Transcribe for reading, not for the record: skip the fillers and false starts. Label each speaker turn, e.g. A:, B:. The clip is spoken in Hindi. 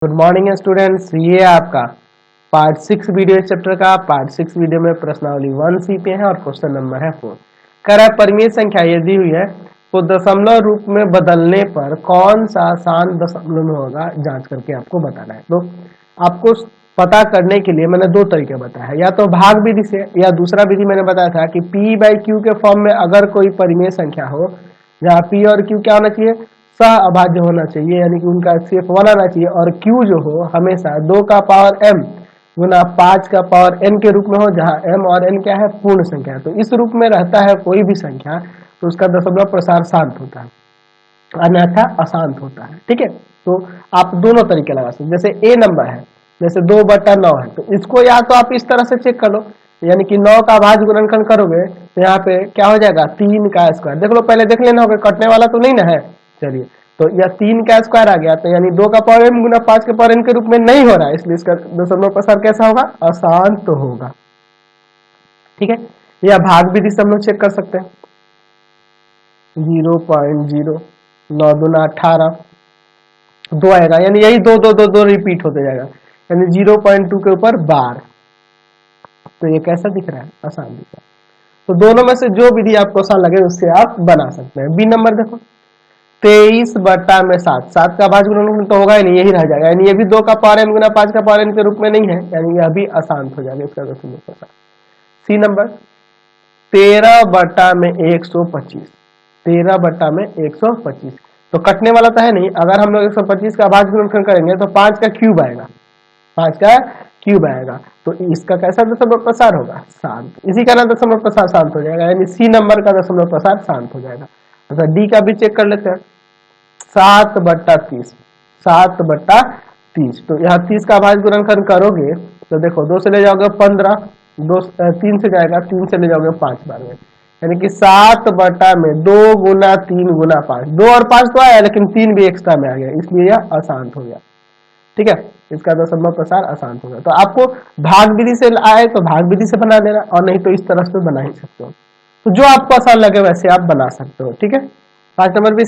A: गुड मॉर्निंग स्टूडेंट्स, ये आपका पार्ट 6 वीडियो इस चैप्टर का। पार्ट 6 वीडियो में प्रश्नावली 1C पे है और क्वेश्चन नंबर है 4। कह रहा है परिमेय संख्या ये दी हुई है तो दशमलव रूप में बदलने पर कौन सा आसान दशमलव में होगा जांच करके आपको बताना है। तो आपको पता करने के लिए मैंने दो तरीके बताया है, या तो भाग विधि से, या दूसरा विधि मैंने बताया था कि P/Q के फॉर्म में अगर कोई परिमेय संख्या हो जहाँ P और Q क्या होना चाहिए, सह अभाज्य होना चाहिए, यानी कि उनका HCF 1 आना चाहिए, और Q जो हो हमेशा 2 का पावर m गुना 5 का पावर n के रूप में हो, जहाँ m और n क्या है, पूर्ण संख्या है। तो इस रूप में रहता है कोई भी संख्या तो उसका दशमलव प्रसार शांत होता है, अन्यथा अशांत होता है। ठीक है, तो आप दोनों तरीके लगा सकते। जैसे a नंबर है, जैसे 2/9 है, तो इसको या तो आप इस तरह से चेक कर लो, यानी कि 9 का भाज्य गुणनखंड करोगे तो यहाँ पे क्या हो जाएगा, 3 का स्क्वायर। देख लो, पहले देख लेना होगा, कटने वाला तो नहीं ना है। चलिए, तो यह 3 का स्क्वायर आ गया, तो यानी 2 का पावर m गुना 5 के पावर n के रूप में नहीं हो रहा है, इसलिए इसका दशमलव प्रसार कैसा होगा, अशांत होगा। ठीक है, या भाग विधि से हम लोग चेक कर सकते हैं। 0.0 9 दूना 18 2 आएगा, यानी यही 2 2 2 2 रिपीट होते जाएगा, यानी 0.2 के ऊपर बार। तो ये कैसा दिख रहा है, आसान दिख रहा है। तो दोनों में से जो विधि आपको आसान लगे उससे आप बना सकते हैं। बी नंबर देखो, 23/7, 7 का भाज्य गुणनखंड तो होगा ही नहीं, यही रह जाएगा, यानी ये भी 2 का पावर m गुना 5 का पावर n के रूप में नहीं है, यानी यह भी अशांत हो जाएगा, इसका दशमलव प्रसार। सी नंबर 13/125, 13/125 तो कटने वाला तो है नहीं। अगर हम लोग 125 का भाज्य गुणनखंड करेंगे तो 5 का क्यूब आएगा, 5 का क्यूब आएगा, तो इसका कैसा दशमलव प्रसार होगा, शांत। इसी का ना दशमलव प्रसार शांत हो जाएगा, यानी सी नंबर का दशमलव प्रसार शांत हो जाएगा। अच्छा, डी का भी चेक कर लेते हैं। 7/30, 7/30 तो यहाँ 30 का भाज्य गुणनखंड करोगे तो देखो, 2 से ले जाओगे 15, 3 से जाएगा, 3 से ले जाओगे 5 बार में, यानी कि 7/2 गुना 3 गुना 5, 2 और 5 तो आया, लेकिन 3 भी एक्स्ट्रा में आ गया, इसलिए यह अशांत हो गया। ठीक है, इसका दशमलव प्रसार अशांत होगा। तो आपको भाग विधि से आए तो भाग विधि से बना देना, और नहीं तो इस तरह से बना ही सकते हो। तो जो आपको आसान लगे वैसे आप बना सकते हो। ठीक है, 5 नंबर भी